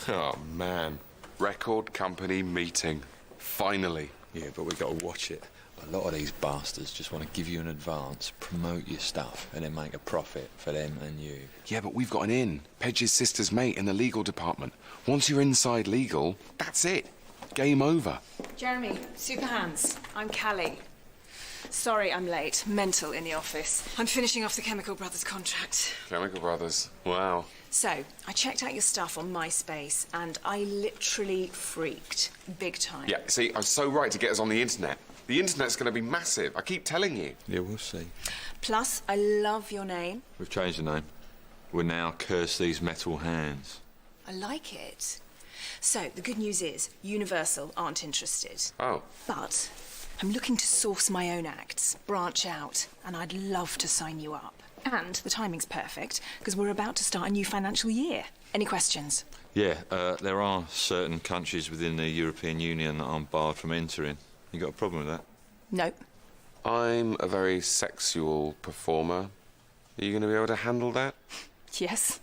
Oh, man. Record company meeting. Finally. Yeah, but we've got to watch it. A lot of these bastards just want to give you an advance, promote your stuff, and then make a profit for them and you. Yeah, but we've got an in. Pedge's sister's mate in the legal department. Once you're inside legal, that's it. Game over. Jeremy, super hands. I'm Callie. Sorry I'm late. Mental in the office. I'm finishing off the Chemical Brothers contract. Chemical Brothers. Wow. So, I checked out your stuff on MySpace, and I literally freaked. Big time. Yeah, see, I was so right to get us on the internet. The internet's going to be massive. I keep telling you. Yeah, we'll see. Plus, I love your name. We've changed the name. We're now Curse These Metal Hands. I like it. So, the good news is, Universal aren't interested. Oh. But I'm looking to source my own acts, branch out, and I'd love to sign you up. And the timing's perfect, because we're about to start a new financial year. Any questions? Yeah, there are certain countries within the European Union that I'm barred from entering. You got a problem with that? Nope. I'm a very sexual performer. Are you going to be able to handle that? Yes.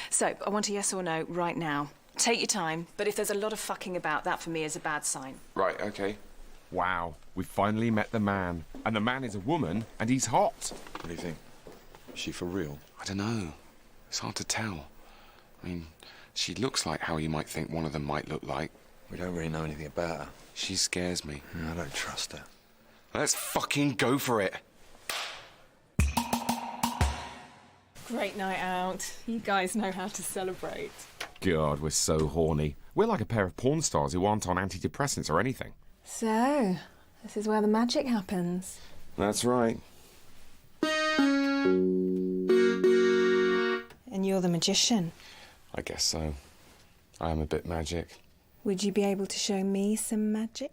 So, I want a yes or no right now. Take your time, but if there's a lot of fucking about, that for me is a bad sign. Right, okay. Wow, we finally met the man. And the man is a woman, and he's hot. What do you think? Is she for real? I don't know. It's hard to tell. I mean, she looks like how you might think one of them might look like. We don't really know anything about her. She scares me. I don't trust her. Let's fucking go for it. Great night out. You guys know how to celebrate. God, we're so horny. We're like a pair of porn stars who aren't on antidepressants or anything. So, this is where the magic happens. That's right. And you're the magician. I guess so. I am a bit magic. Would you be able to show me some magic?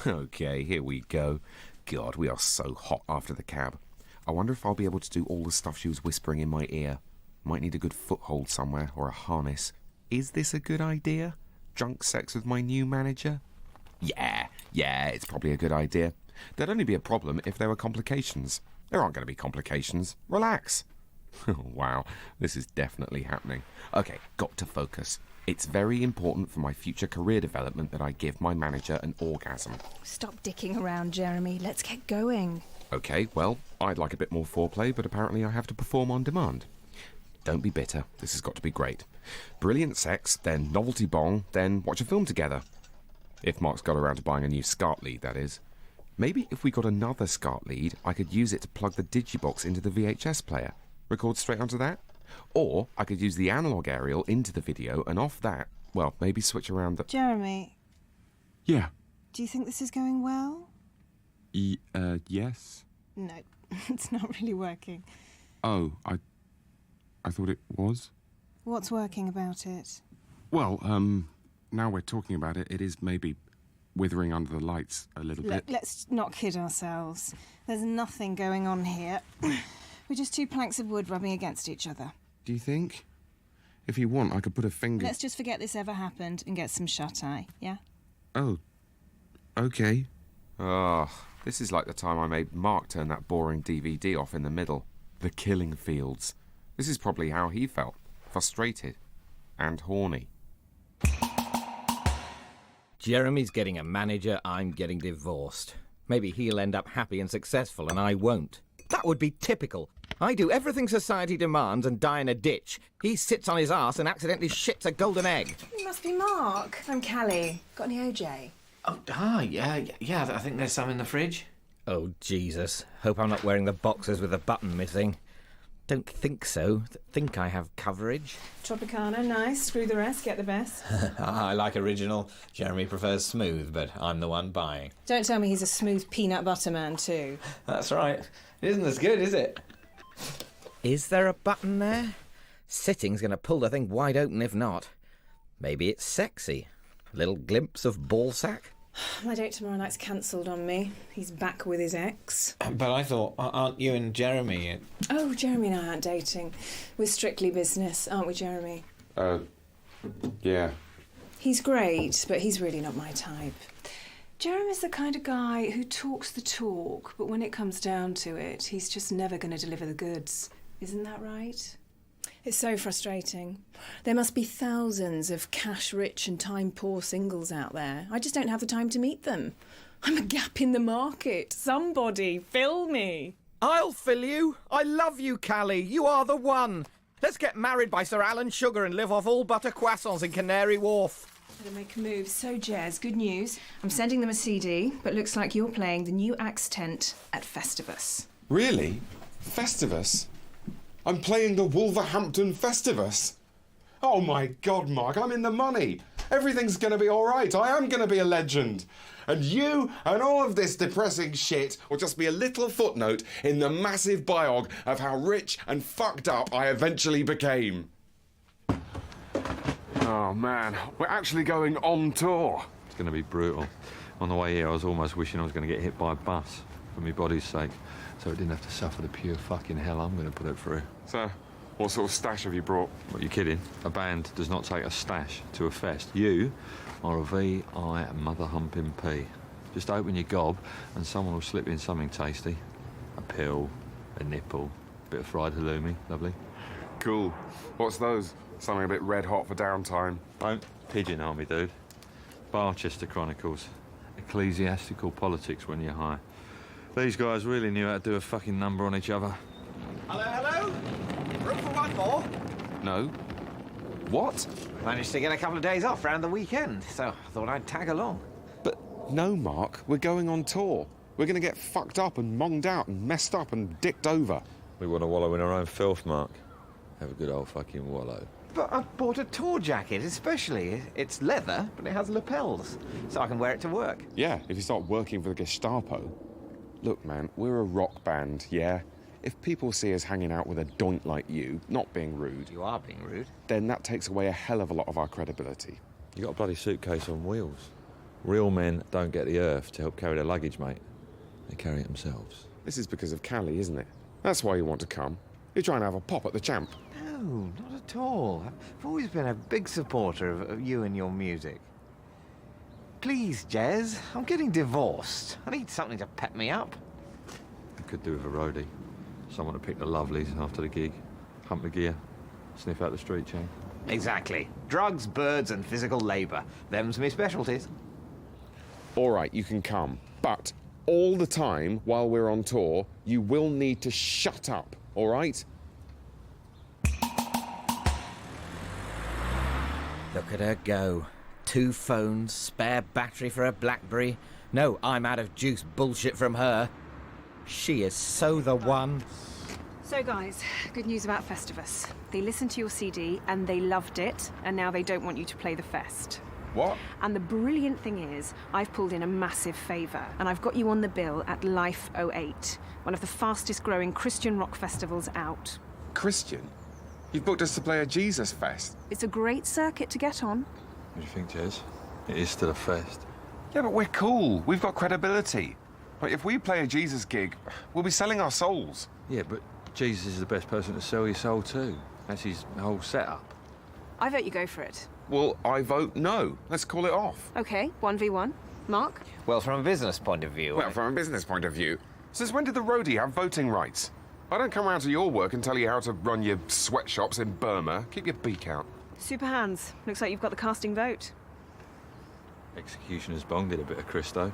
Okay, here we go. God, we are so hot after the cab. I wonder if I'll be able to do all the stuff she was whispering in my ear. Might need a good foothold somewhere or a harness. Is this a good idea? Drunk sex with my new manager? Yeah, it's probably a good idea. There'd only be a problem if there were complications. There aren't going to be complications. Relax. Wow, this is definitely happening. Okay, got to focus. It's very important for my future career development that I give my manager an orgasm. Stop dicking around, Jeremy. Let's get going. Okay, well, I'd like a bit more foreplay, but apparently I have to perform on demand. Don't be bitter. This has got to be great. Brilliant sex, then novelty bong, then watch a film together. If Mark's got around to buying a new SCART lead, that is. Maybe if we got another SCART lead, I could use it to plug the digibox into the VHS player. Record straight onto that? Or I could use the analog aerial into the video and off that, well, maybe switch around the... Jeremy, Yeah. do you think this is going well? Yes. No, it's not really working. Oh, I thought it was. What's working about it? Well, now we're talking about it, it is maybe withering under the lights a little Look, bit. let's not kid ourselves. There's nothing going on here. We're just two planks of wood rubbing against each other. Do you think? If you want, I could put a finger... Let's just forget this ever happened and get some shut-eye, yeah? Oh, okay. Oh, this is like the time I made Mark turn that boring DVD off in the middle. The Killing Fields. This is probably how he felt. Frustrated. And horny. Jeremy's getting a manager, I'm getting divorced. Maybe he'll end up happy and successful and I won't. That would be typical. I do everything society demands and die in a ditch. He sits on his arse and accidentally shits a golden egg. You must be Mark. I'm Callie. Got any OJ? Oh, yeah, I think there's some in the fridge. Oh, Jesus. Hope I'm not wearing the boxers with the button missing. Don't think so. Think I have coverage. Tropicana, nice. Screw the rest, get the best. I like original. Jeremy prefers smooth, but I'm the one buying. Don't tell me he's a smooth peanut butter man, too. That's right. It isn't as good, is it? Is there a button there? Sitting's going to pull the thing wide open if not. Maybe it's sexy. A little glimpse of ball sack. My date tomorrow night's cancelled on me. He's back with his ex. But I thought, aren't you and Jeremy... Oh, Jeremy and I aren't dating. We're strictly business, aren't we, Jeremy? Yeah. He's great, but he's really not my type. Jeremy's the kind of guy who talks the talk, but when it comes down to it, he's just never going to deliver the goods. Isn't that right? It's so frustrating. There must be thousands of cash-rich and time-poor singles out there. I just don't have the time to meet them. I'm a gap in the market. Somebody fill me. I'll fill you. I love you, Callie. You are the one. Let's get married by Sir Alan Sugar and live off all butter croissants in Canary Wharf. Better make a move. So, Jez, good news. I'm sending them a CD, but looks like you're playing the new Axe tent at Festivus. Really? Festivus? I'm playing the Wolverhampton Festivus? Oh my God, Mark, I'm in the money. Everything's going to be all right. I am going to be a legend. And you and all of this depressing shit will just be a little footnote in the massive biog of how rich and fucked up I eventually became. Oh man, we're actually going on tour. It's going to be brutal. On the way here, I was almost wishing I was going to get hit by a bus for my body's sake, so it didn't have to suffer the pure fucking hell I'm going to put it through. So, what sort of stash have you brought? What, you kidding? A band does not take a stash to a fest. You are a V.I. mother-humping P. Just open your gob and someone will slip in something tasty. A pill, a nipple, a bit of fried halloumi, lovely. Cool. What's those? Something a bit red hot for downtime. Don't pigeonhole me, dude. Barchester Chronicles. Ecclesiastical politics when you're high. These guys really knew how to do a fucking number on each other. Hello, hello? Room for one more? No. What? Managed to get a couple of days off around the weekend, so I thought I'd tag along. But no, Mark, we're going on tour. We're going to get fucked up and monged out and messed up and dicked over. We want to wallow in our own filth, Mark. Have a good old fucking wallow. But I bought a tour jacket especially. It's leather, but it has lapels, so I can wear it to work. Yeah, if you start working for the Gestapo. Look, man, we're a rock band, yeah? If people see us hanging out with a doint like you, not being rude, You are being rude. then that takes away a hell of a lot of our credibility. You got a bloody suitcase on wheels. Real men don't get the earth to help carry their luggage, mate. They carry it themselves. This is because of Callie, isn't it? That's why you want to come. You're trying to have a pop at the champ. No, not at all. I've always been a big supporter of you and your music. Please, Jez, I'm getting divorced. I need something to pep me up. You could do with a roadie. Someone to pick the lovelies after the gig, hump the gear, sniff out the street chain. Exactly. Drugs, birds, and physical labour. Them's me specialties. All right, you can come. But all the time while we're on tour, you will need to shut up, all right? Look at her go. 2 phones, spare battery for a BlackBerry. No, I'm out of juice bullshit from her. She is so the one. So, guys, good news about Festivus. They listened to your CD and they loved it, and now they don't want you to play the fest. What? And the brilliant thing is, I've pulled in a massive favour, and I've got you on the bill at Life 08, one of the fastest growing Christian rock festivals out. Christian? You've booked us to play a Jesus fest. It's a great circuit to get on. What do you think, Jez? It is still a fest. Yeah, but we're cool. We've got credibility. Like, if we play a Jesus gig, we'll be selling our souls. Yeah, but Jesus is the best person to sell your soul to. That's his whole setup. I vote you go for it. Well, I vote no. Let's call it off. Okay, 1v1. Mark? Well, from a business point of view... Well, from a business point of view, since when did the roadie have voting rights? I don't come round to your work and tell you how to run your sweatshops in Burma. Keep your beak out. Super hands. Looks like you've got the casting vote. Executioners bonged it a bit of Christo.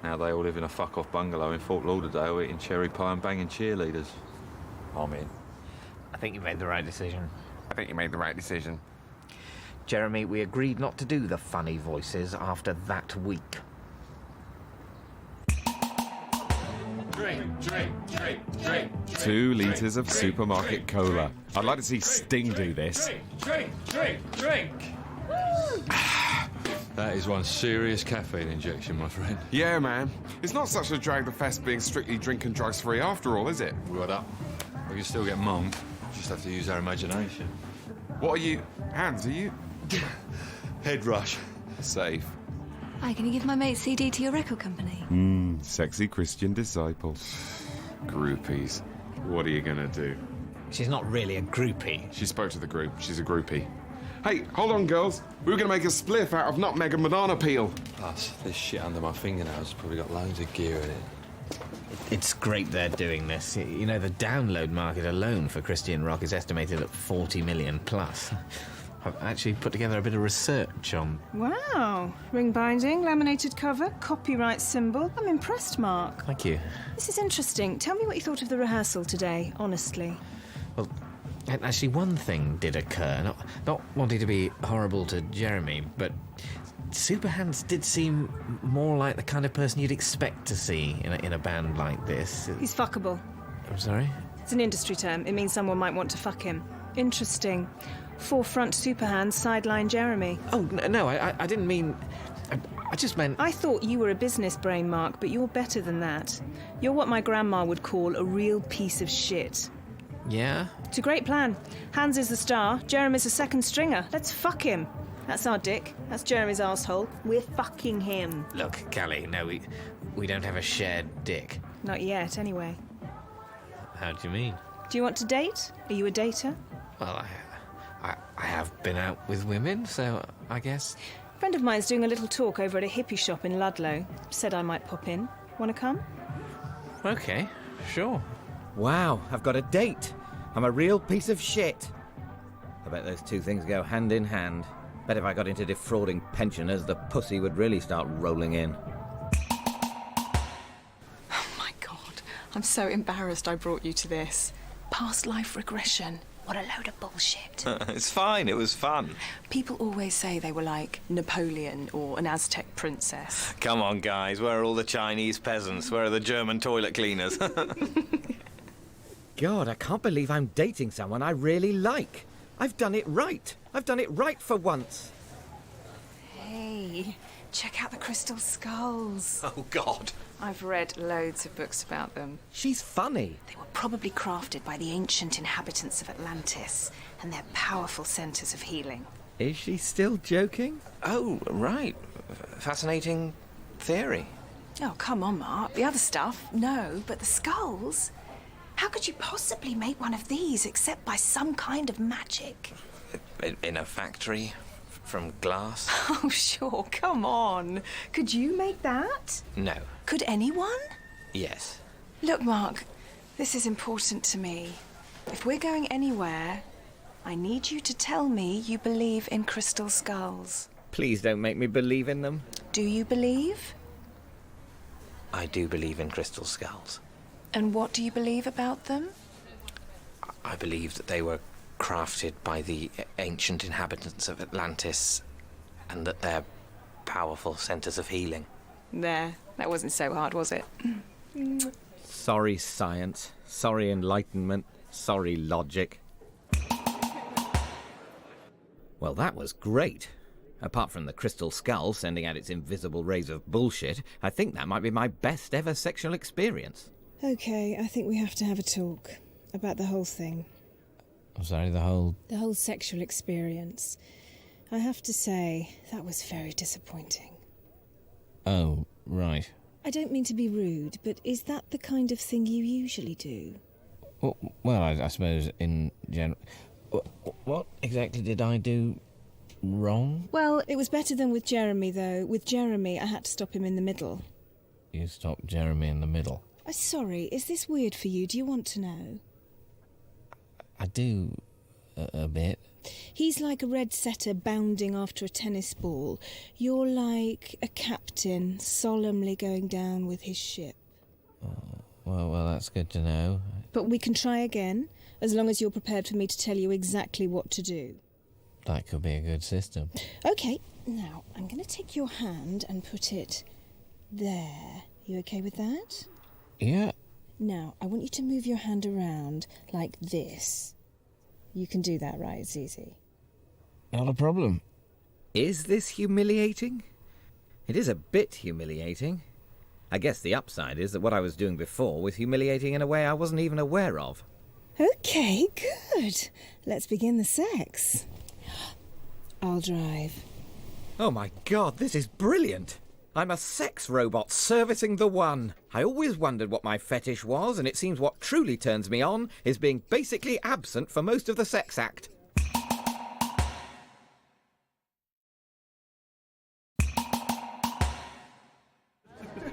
Now they all live in a fuck-off bungalow in Fort Lauderdale eating cherry pie and banging cheerleaders. I'm in. I think you made the right decision. I think you made the right decision. Jeremy, we agreed not to do the funny voices after that week. Drink, drink, drink, drink. 2 litres of supermarket cola. I'd like to see Sting do this. Drink, drink, drink. That is one serious caffeine injection, my friend. Yeah, man. It's not such a drag the fest being strictly drink and drugs free after all, is it? What up? We can still get monged. Just have to use our imagination. What are you? Hands, are you? Head rush. Safe. Hi, can you give my mate's CD to your record company? Sexy Christian disciple. Groupies. What are you gonna do? She's not really a groupie. She spoke to the group. She's a groupie. Hey, hold on, girls. We were gonna make a spliff out of nutmeg and banana peel. Plus, this shit under my fingernails has probably got loads of gear in it. It's great they're doing this. You know, the download market alone for Christian rock is estimated at 40 million plus. I've actually put together a bit of research on... Wow. Ring binding, laminated cover, copyright symbol. I'm impressed, Mark. Thank you. This is interesting. Tell me what you thought of the rehearsal today, honestly. Well, actually, one thing did occur. Not wanting to be horrible to Jeremy, but Superhands did seem more like the kind of person you'd expect to see in a band like this. He's fuckable. I'm sorry? It's an industry term. It means someone might want to fuck him. Interesting. Forefront Superhands, sideline Jeremy. Oh, no, I didn't mean... I just meant... I thought you were a business brain, Mark, but you're better than that. You're what my grandma would call a real piece of shit. Yeah? It's a great plan. Hans is the star, Jeremy's a second stringer. Let's fuck him. That's our dick. That's Jeremy's arsehole. We're fucking him. Look, Callie, no, we don't have a shared dick. Not yet, anyway. How do you mean? Do you want to date? Are you a dater? Well, I have been out with women, so I guess... A friend of mine's doing a little talk over at a hippie shop in Ludlow. Said I might pop in. Want to come? Okay, sure. Wow, I've got a date. I'm a real piece of shit. I bet those two things go hand in hand. Bet if I got into defrauding pensioners, the pussy would really start rolling in. Oh my God, I'm so embarrassed I brought you to this. Past life regression. What a load of bullshit. It's fine, it was fun. People always say they were like Napoleon or an Aztec princess. Come on, guys, where are all the Chinese peasants? Where are the German toilet cleaners? God, I can't believe I'm dating someone I really like. I've done it right. I've done it right for once. Hey, check out the crystal skulls. Oh, God. I've read loads of books about them. She's funny. They were probably crafted by the ancient inhabitants of Atlantis, and they're powerful centres of healing. Is she still joking? Oh, right. Fascinating theory. Oh, come on, Mark. The other stuff, no, but the skulls? How could you possibly make one of these except by some kind of magic? In a factory? From glass? Oh, sure, come on. Could you make that? No. Could anyone? Yes. Look, Mark, this is important to me. If we're going anywhere, I need you to tell me you believe in crystal skulls. Please don't make me believe in them. Do you believe? I do believe in crystal skulls. And what do you believe about them? I believe that they were crafted by the ancient inhabitants of Atlantis and that they're powerful centres of healing. There, that wasn't so hard, was it? Sorry, science. Sorry, enlightenment. Sorry, logic. Well, that was great. Apart from the crystal skull sending out its invisible rays of bullshit, I think that might be my best ever sexual experience. Okay, I think we have to have a talk about the whole thing. I'm sorry, the whole sexual experience. I have to say, that was very disappointing. Oh, right. I don't mean to be rude, but is that the kind of thing you usually do? Well, I suppose in general... What exactly did I do wrong? Well, it was better than with Jeremy, though. With Jeremy, I had to stop him in the middle. You stopped Jeremy in the middle. Sorry, is this weird for you? Do you want to know? I do, a bit. He's like a red setter bounding after a tennis ball. You're like a captain solemnly going down with his ship. Oh, well, that's good to know. But we can try again, as long as you're prepared for me to tell you exactly what to do. That could be a good system. OK, now, I'm going to take your hand and put it there. You OK with that? Yeah. Now, I want you to move your hand around like this. You can do that, right? It's easy. Not a problem. Is this humiliating? It is a bit humiliating. I guess the upside is that what I was doing before was humiliating in a way I wasn't even aware of. OK, good. Let's begin the sex. I'll drive. Oh my God, this is brilliant! I'm a sex robot servicing the one. I always wondered what my fetish was, and it seems what truly turns me on is being basically absent for most of the sex act.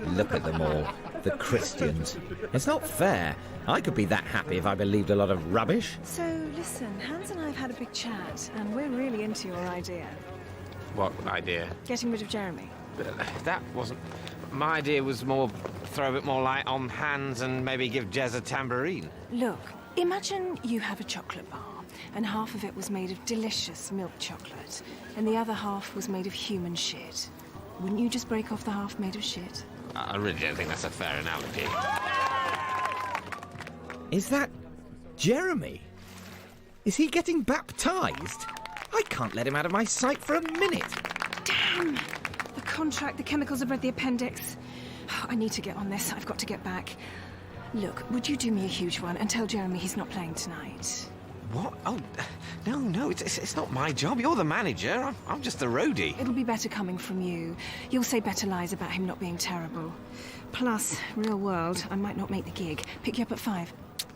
Look at them all. The Christians. It's not fair. I could be that happy if I believed a lot of rubbish. So, listen, Hans and I have had a big chat, and we're really into your idea. What idea? Getting rid of Jeremy. That wasn't... My idea was more throw a bit more light on Hans and maybe give Jez a tambourine. Look, imagine you have a chocolate bar, and half of it was made of delicious milk chocolate, and the other half was made of human shit. Wouldn't you just break off the half made of shit? I really don't think that's a fair analogy. Is that Jeremy? Is he getting baptized? I can't let him out of my sight for a minute. Damn! The contract, the chemicals have read the appendix. I need to get on this. I've got to get back. Look, would you do me a huge one and tell Jeremy he's not playing tonight? What? Oh, no, it's not my job. You're the manager. I'm just the roadie. It'll be better coming from you. You'll say better lies about him not being terrible. Plus, real world, I might not make the gig. Pick you up at 5.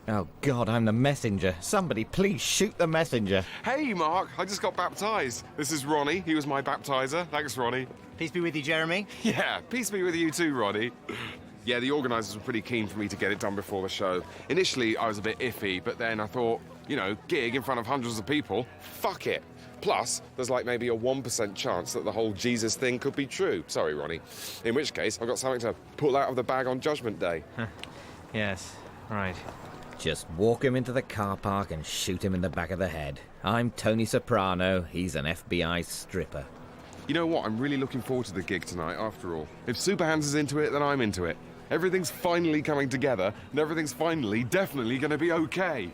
Oh, God, I'm the messenger. Somebody please shoot the messenger. Hey, Mark, I just got baptised. This is Ronnie. He was my baptiser. Thanks, Ronnie. Peace be with you, Jeremy. Yeah, peace be with you too, Ronnie. Yeah, the organisers were pretty keen for me to get it done before the show. Initially, I was a bit iffy, but then I thought, you know, gig in front of hundreds of people, fuck it. Plus, there's like maybe a 1% chance that the whole Jesus thing could be true. Sorry, Ronnie. In which case, I've got something to pull out of the bag on Judgment Day. Yes, right. Just walk him into the car park and shoot him in the back of the head. I'm Tony Soprano. He's an FBI stripper. You know what? I'm really looking forward to the gig tonight, after all. If Superhands is into it, then I'm into it. Everything's finally coming together, and everything's finally, definitely going to be okay.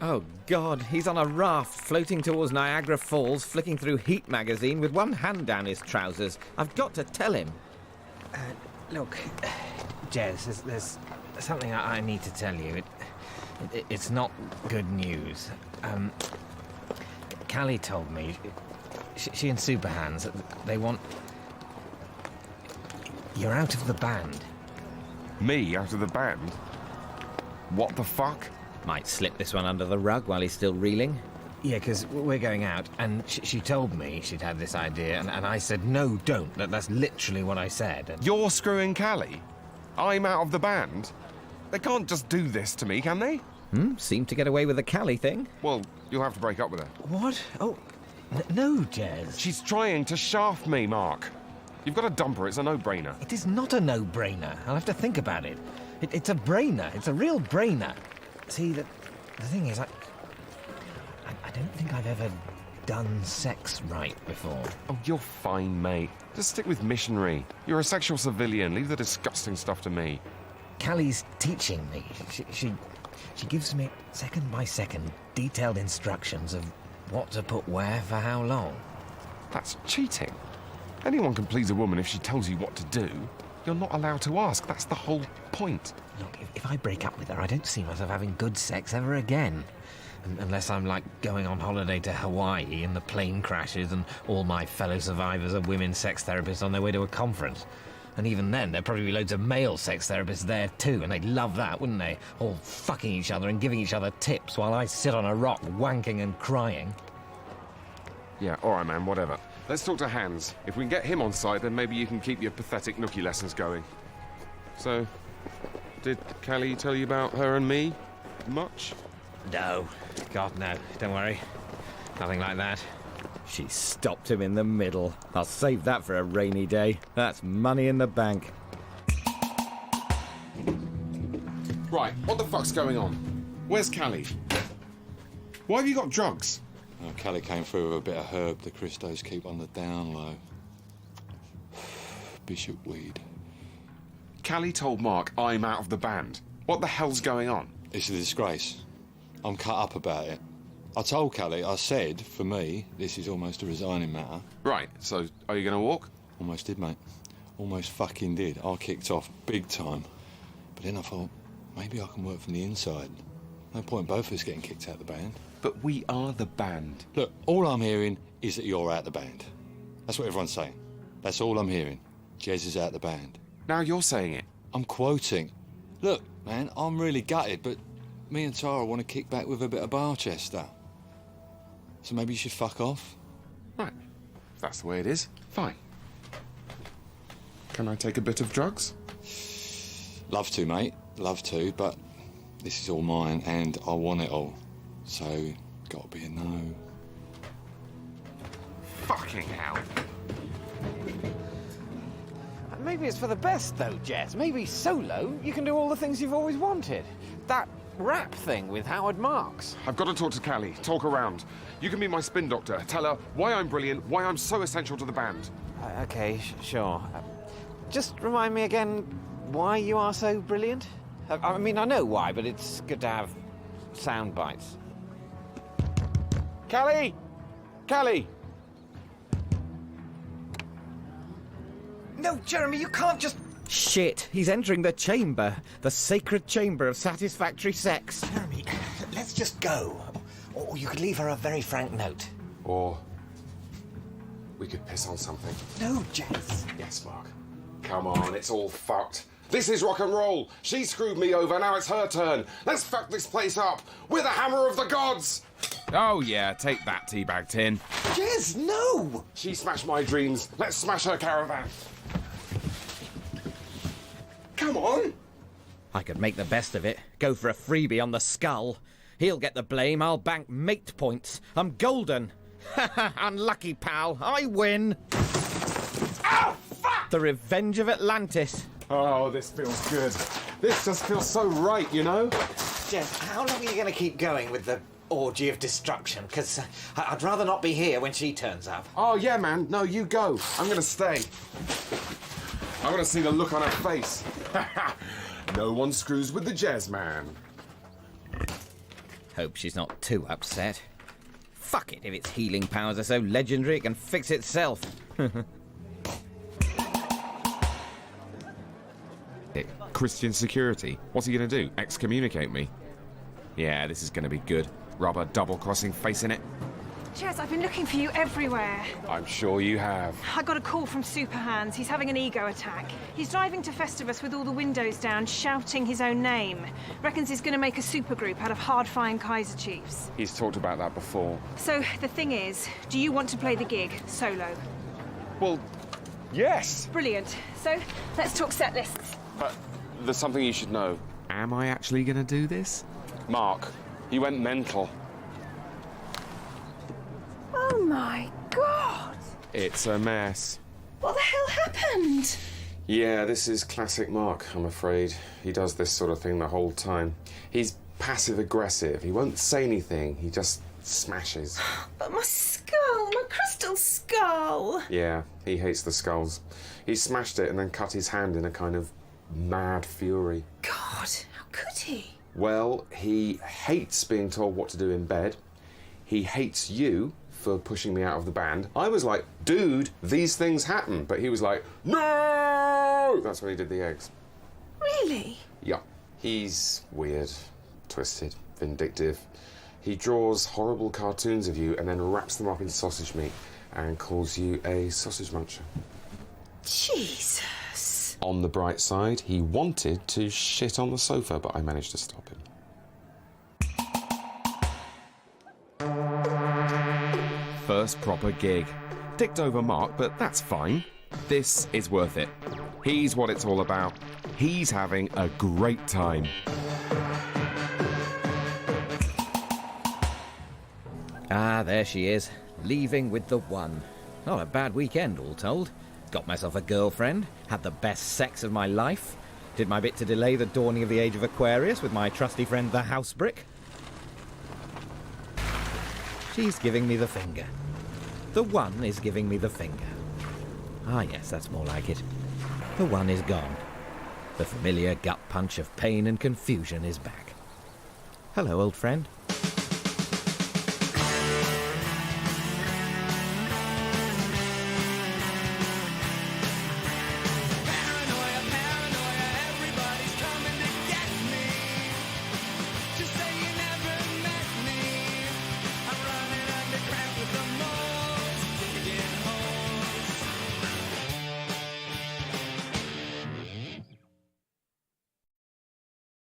Oh, God, he's on a raft floating towards Niagara Falls, flicking through Heat magazine with one hand down his trousers. I've got to tell him. Look, Jez, there's something I need to tell you. It's not good news. Callie told me, she and Superhands, they want... You're out of the band. Me out of the band? What the fuck? Might slip this one under the rug while he's still reeling. Yeah, because we're going out, and she told me she'd had this idea, and I said, no, don't. That's literally what I said. And... You're screwing Callie? I'm out of the band? They can't just do this to me, can they? Seemed to get away with the Callie thing. Well, you'll have to break up with her. What? Oh, no, Jez. She's trying to shaft me, Mark. You've got to dump her, it's a no-brainer. It is not a no-brainer. I'll have to think about it. It's a brainer. It's a real brainer. See, the thing is, I don't think I've ever done sex right before. Oh, you're fine, mate. Just stick with missionary. You're a sexual civilian. Leave the disgusting stuff to me. Callie's teaching me. She gives me, second by second, detailed instructions of what to put where for how long. That's cheating. Anyone can please a woman if she tells you what to do. You're not allowed to ask. That's the whole point. Look, if I break up with her, I don't see myself having good sex ever again. Unless I'm, like, going on holiday to Hawaii and the plane crashes and all my fellow survivors are women sex therapists on their way to a conference. And even then, there'd probably be loads of male sex therapists there too, and they'd love that, wouldn't they? All fucking each other and giving each other tips while I sit on a rock wanking and crying. Yeah, all right, man, whatever. Let's talk to Hans. If we can get him on side, then maybe you can keep your pathetic nookie lessons going. So, did Callie tell you about her and me? Much? No. God, no. Don't worry. Nothing like that. She stopped him in the middle. I'll save that for a rainy day. That's money in the bank. Right, what the fuck's going on? Where's Callie? Why have you got drugs? Callie came through with a bit of herb the Christos keep on the down low. Bishop weed. Callie told Mark I'm out of the band. What the hell's going on? It's a disgrace. I'm cut up about it. I told Callie, I said, for me, this is almost a resigning matter. Right, so are you going to walk? Almost did, mate. Almost fucking did. I kicked off big time. But then I thought, maybe I can work from the inside. No point both of us getting kicked out of the band. But we are the band. Look, all I'm hearing is that you're out the band. That's what everyone's saying. That's all I'm hearing. Jez is out the band. Now you're saying it. I'm quoting. Look, man, I'm really gutted, but me and Tara want to kick back with a bit of Barchester. So maybe you should fuck off? Right. If that's the way it is, fine. Can I take a bit of drugs? Love to, mate. Love to, but this is all mine and I want it all. So, gotta be a no. Fucking hell. Maybe it's for the best, though, Jess. Maybe solo, you can do all the things you've always wanted. That rap thing with Howard Marks. I've got to talk to Callie, talk around. You can be my spin doctor. Tell her why I'm brilliant, why I'm so essential to the band. Okay, sure. Just remind me again why you are so brilliant? I mean, I know why, but it's good to have sound bites. Callie! Callie! No, Jeremy, you can't just... Shit, he's entering the chamber. The sacred chamber of satisfactory sex. Jeremy, let's just go. Or you could leave her a very frank note. Or we could piss on something. No, Jess. Yes, Mark. Come on, it's all fucked. This is rock and roll. She screwed me over, now it's her turn. Let's fuck this place up with the hammer of the gods. Oh, yeah, take that, teabag tin. Jess, no! She smashed my dreams. Let's smash her caravan. Come on. I could make the best of it. Go for a freebie on the skull. He'll get the blame, I'll bank mate points. I'm golden. Unlucky, pal. I win. Oh, fuck! The Revenge of Atlantis. Oh, this feels good. This just feels so right, you know? Jess, how long are you going to keep going with the orgy of destruction? Because I'd rather not be here when she turns up. Oh, yeah, man. No, you go. I'm going to stay. I want to see the look on her face. No one screws with the jazz man. Hope she's not too upset. Fuck it, if its healing powers are so legendary it can fix itself. Christian security. What's he gonna do? Excommunicate me? Yeah, this is gonna be good. Rubber double-crossing face in it. Jez, I've been looking for you everywhere. I'm sure you have. I got a call from Superhands. He's having an ego attack. He's driving to Festivus with all the windows down, shouting his own name. Reckons he's going to make a supergroup out of hard-flying Kaiser Chiefs. He's talked about that before. So, the thing is, do you want to play the gig, solo? Well, yes. Brilliant. So, let's talk set lists. But there's something you should know. Am I actually gonna do this? Mark, he went mental. Oh my God! It's a mess. What the hell happened? Yeah, this is classic Mark, I'm afraid. He does this sort of thing the whole time. He's passive-aggressive. He won't say anything. He just smashes. But my skull, my crystal skull! Yeah, he hates the skulls. He smashed it and then cut his hand in a kind of mad fury. God, how could he? Well, he hates being told what to do in bed. He hates you for pushing me out of the band. I was like, dude, these things happen. But he was like, no! That's when he did the eggs. Really? Yeah. He's weird, twisted, vindictive. He draws horrible cartoons of you and then wraps them up in sausage meat and calls you a sausage muncher. Jesus. On the bright side, he wanted to shit on the sofa, but I managed to stop him. First proper gig. Dicked over Mark, but that's fine. This is worth it. He's what it's all about. He's having a great time. Ah, there she is, leaving with the one. Not a bad weekend, all told. Got myself a girlfriend, had the best sex of my life, did my bit to delay the dawning of the age of Aquarius with my trusty friend the Housebrick. She's giving me the finger. The one is giving me the finger. Ah, yes, that's more like it. The one is gone. The familiar gut punch of pain and confusion is back. Hello, old friend.